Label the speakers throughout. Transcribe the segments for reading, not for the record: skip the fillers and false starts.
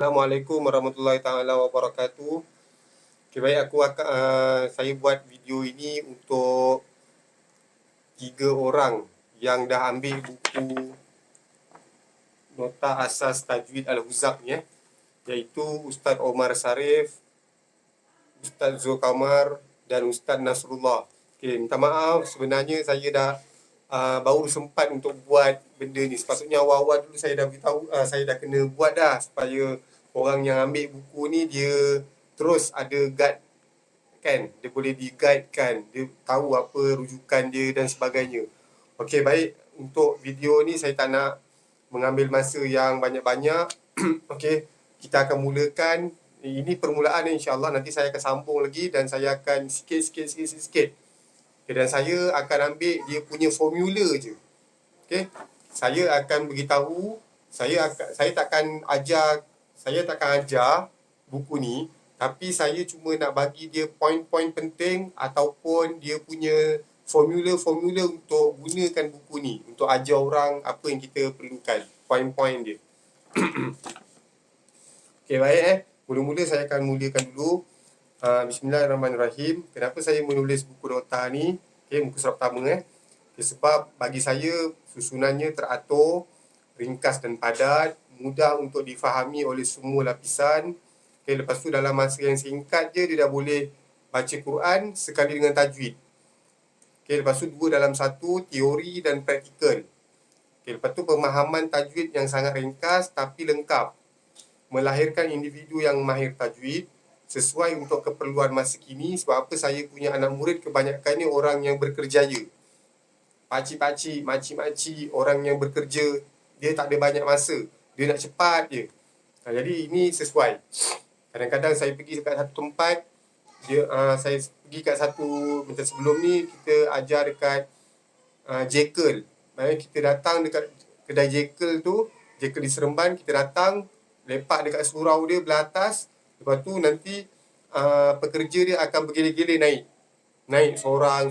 Speaker 1: Assalamualaikum warahmatullahi taala wabarakatuh. Okay, baik, saya buat video ini untuk 3 orang yang dah ambil buku Nota Asas Tajwid Al-Huzaq ni, iaitu Ustaz Omar Sarif, Ustaz Zulkamar dan Ustaz Nasrullah. Okay, minta maaf, sebenarnya saya dah baru sempat untuk buat benda ni. Sepatutnya awal-awal dulu saya dah beritahu, saya dah kena buat dah, supaya orang yang ambil buku ni dia terus ada guide kan, dia boleh di-guide kan, dia tahu apa rujukan dia dan sebagainya. Okey, baik, untuk video ni saya tak nak mengambil masa yang banyak-banyak. Okey, kita akan mulakan. Ini permulaan insya-Allah, nanti saya akan sambung lagi dan saya akan sikit. Okay, dan saya akan ambil dia punya formula je. Okey, saya akan beritahu, saya takkan ajar buku ni, tapi saya cuma nak bagi dia poin-poin penting ataupun dia punya formula-formula untuk gunakan buku ni untuk ajar orang apa yang kita perlukan, poin-poin dia. Okey, baik. Mula-mula saya akan mulakan dulu. Bismillahirrahmanirrahim. Kenapa saya menulis buku nota ni? Okey, muka surat pertama. Okay, sebab bagi saya susunannya teratur, ringkas dan padat, mudah untuk difahami oleh semua lapisan. Okay, lepas tu dalam masa yang singkat je dia dah boleh baca Quran sekali dengan tajwid. Okay, lepas tu 2 dalam 1, teori dan praktikal. Okay, lepas tu pemahaman tajwid yang sangat ringkas tapi lengkap, melahirkan individu yang mahir tajwid sesuai untuk keperluan masa kini. Sebab apa, saya punya anak murid kebanyakannya orang yang berkerjaya, pakcik-pakcik, makcik-makcik, orang yang bekerja, dia tak ada banyak masa, dia nak cepat je. Jadi ini sesuai. Kadang-kadang saya pergi dekat satu tempat, saya pergi kat satu, macam sebelum ni kita ajar dekat Jekyll. Maksudnya kita datang dekat kedai Jekyll tu, Jekyll di Seremban, kita datang lepak dekat surau dia belah atas. Lepas tu nanti pekerja dia akan bergilir-gilir naik sorang.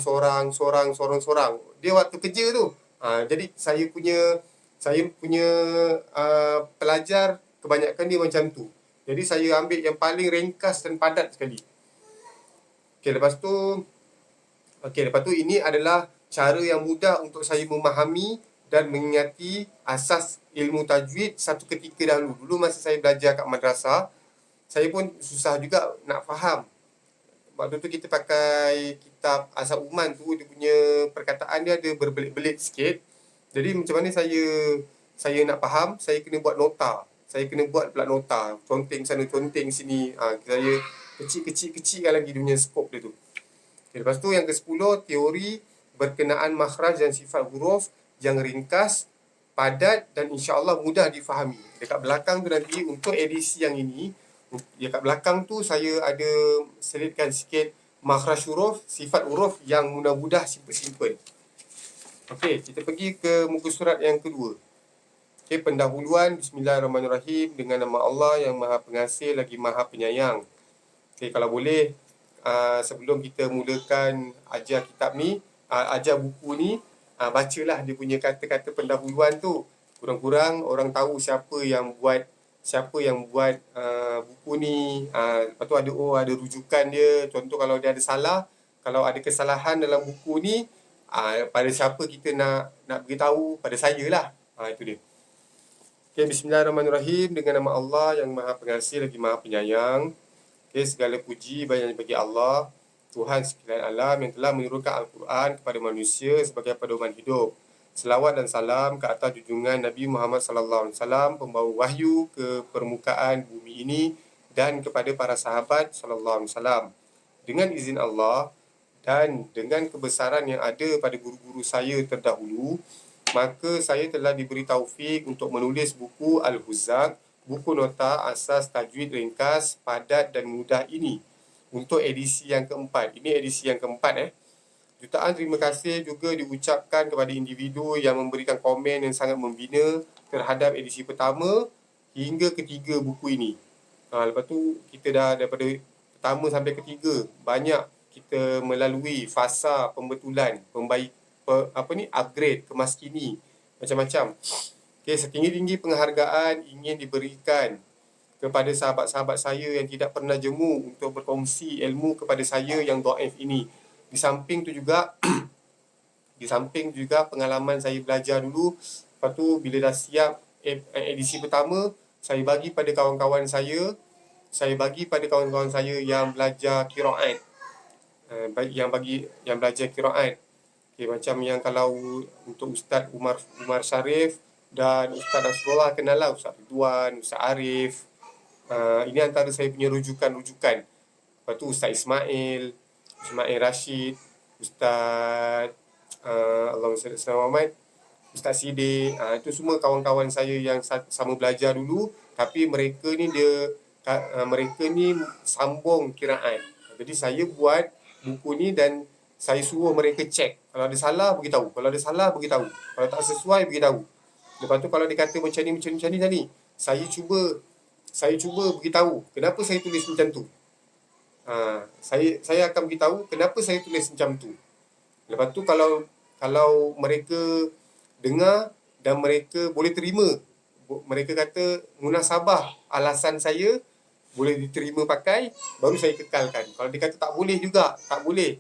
Speaker 1: Dia waktu kerja tu. Jadi saya punya pelajar kebanyakan dia macam tu. Jadi saya ambil yang paling ringkas dan padat sekali. Okey, lepas tu ini adalah cara yang mudah untuk saya memahami dan mengingati asas ilmu tajwid satu ketika dahulu. Dulu masa saya belajar kat madrasah, saya pun susah juga nak faham. Waktu tu kita pakai kitab Asal Uman tu, dia punya perkataan dia ada berbelit-belit sikit. Jadi macam mana saya nak faham, saya kena buat nota. Saya kena buat pula nota, conteng sana, conteng sini. Saya kecil-kecil lagi dunia skop dia tu. Okay, lepas tu yang ke-10, teori berkenaan makhraj dan sifat huruf yang ringkas, padat dan insya-Allah mudah difahami. Dekat belakang tu nanti untuk edisi yang ini, dekat belakang tu saya ada selitkan sikit makhraj huruf, sifat huruf yang mudah-mudah, simple. Okey, kita pergi ke muka surat yang kedua. Okey, pendahuluan. Bismillahirrahmanirrahim. Dengan nama Allah yang Maha Pengasih lagi Maha Penyayang. Okey, kalau boleh sebelum kita mulakan ajar kitab ni, ajar buku ni, bacalah dia punya kata-kata pendahuluan tu. Kurang-kurang orang tahu siapa yang buat buku ni. Lepas tu ada rujukan dia. Contoh kalau dia ada salah, kalau ada kesalahan dalam buku ni, pada siapa kita nak beritahu, pada saya lah. Itu dia. Okay, bismillahirrahmanirrahim. Dengan nama Allah yang Maha Pengasih lagi Maha Penyayang. Okay, segala puji bagi Allah, Tuhan sekalian alam, yang telah menurunkan Al-Quran kepada manusia sebagai pedoman hidup. Selawat dan salam ke atas junjungan Nabi Muhammad SAW, pembawa wahyu ke permukaan bumi ini, dan kepada para sahabat SAW. Dengan izin Allah dan dengan kebesaran yang ada pada guru-guru saya terdahulu, maka saya telah diberi taufik untuk menulis buku Al-Huzaq, buku nota asas tajwid ringkas, padat dan mudah ini untuk edisi yang keempat. Ini edisi yang keempat. Jutaan terima kasih juga diucapkan kepada individu yang memberikan komen yang sangat membina terhadap edisi pertama hingga ketiga buku ini. Lepas tu kita dah daripada pertama sampai ketiga, banyak kita melalui fasa pembetulan, upgrade, kemaskini, macam-macam. Okay, setinggi-tinggi penghargaan ingin diberikan kepada sahabat-sahabat saya yang tidak pernah jemu untuk berkongsi ilmu kepada saya yang dhaif ini. Di samping tu juga pengalaman saya belajar dulu. Lepas tu bila dah siap edisi pertama, saya bagi pada kawan-kawan saya yang belajar qiraat. Yang belajar qiraat. Okay, macam yang kalau untuk Ustaz Umar Sharif dan Ustaz Nasrullah kenal lah, Ustaz Ridwan, Ustaz Arif. Ini antara saya punya rujukan. Lepas tu Ustaz Ismail Rashid, Ustaz Allahumma salli ala Muhammad, Ustaz Siddiq. Itu semua kawan-kawan saya yang sama belajar dulu, tapi mereka ni sambung qiraat. Jadi saya buat buku ni dan saya suruh mereka cek. Kalau ada salah, beritahu. Kalau tak sesuai, beritahu. Lepas tu kalau dia kata macam ni tadi, saya cuba beritahu kenapa saya tulis macam tu. Saya akan beritahu kenapa saya tulis macam tu. Lepas tu kalau mereka dengar dan mereka boleh terima, mereka kata munasabah alasan saya boleh diterima pakai, baru saya kekalkan. Kalau dia kata tak boleh juga, tak boleh.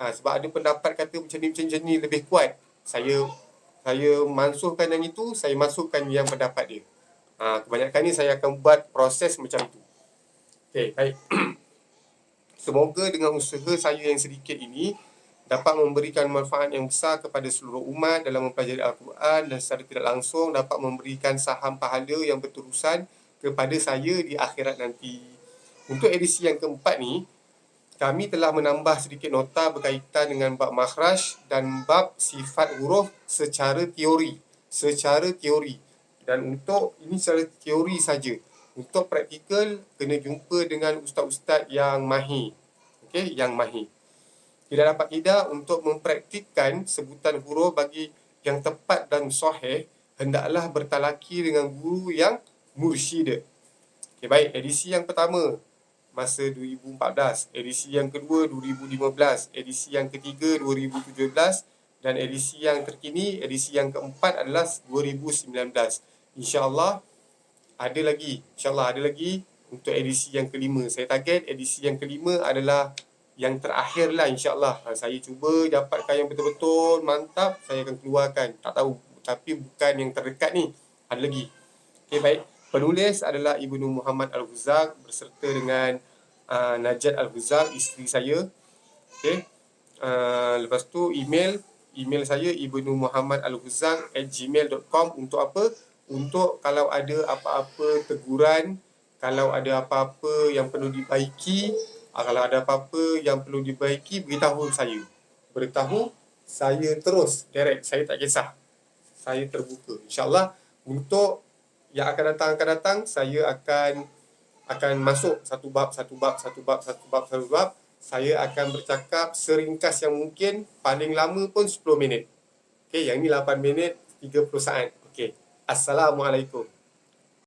Speaker 1: Sebab ada pendapat kata macam ni lebih kuat, saya mansuhkan yang itu, saya masukkan yang pendapat dia. Kebanyakan ni saya akan buat proses macam tu. Okay, baik. Semoga dengan usaha saya yang sedikit ini dapat memberikan manfaat yang besar kepada seluruh umat dalam mempelajari Al-Quran, dan secara tidak langsung dapat memberikan saham pahala yang berterusan kepada saya di akhirat nanti. Untuk edisi yang keempat ni, kami telah menambah sedikit nota berkaitan dengan bab makhraj dan bab sifat huruf secara teori. Dan untuk ini secara teori saja. Untuk praktikal, kena jumpa dengan ustaz-ustaz yang mahir. Okey, yang mahir. Tidak dapat tidak, untuk mempraktikkan sebutan huruf bagi yang tepat dan sahih, hendaklah bertalaki dengan guru yang mursyid. Okey, baik. Edisi yang pertama masa 2014, edisi yang kedua 2015, edisi yang ketiga 2017, dan edisi yang terkini, edisi yang keempat adalah 2019. InsyaAllah ada lagi untuk edisi yang kelima. Saya target edisi yang kelima adalah yang terakhir lah, insyaAllah. Saya cuba dapatkan yang betul-betul mantap, saya akan keluarkan. Tak tahu, tapi bukan yang terdekat ni, ada lagi. Okay, baik. Penulis adalah Ibnu Muhammad Al-Huzzaq berserta dengan Najat Al-Huzzaq, isteri saya. Okay. Lepas tu email saya ibnumuhammadalhuzzaq@gmail.com. Untuk apa? Untuk kalau ada apa-apa teguran, kalau ada apa-apa yang perlu dibaiki, beritahu saya terus direct. Saya tak kisah, saya terbuka. InsyaAllah untuk yang akan datang, saya akan masuk satu bab. Saya akan bercakap seringkas yang mungkin, paling lama pun 10 minit. Okey, yang ni 8 minit 30 saat. Okey. Assalamualaikum.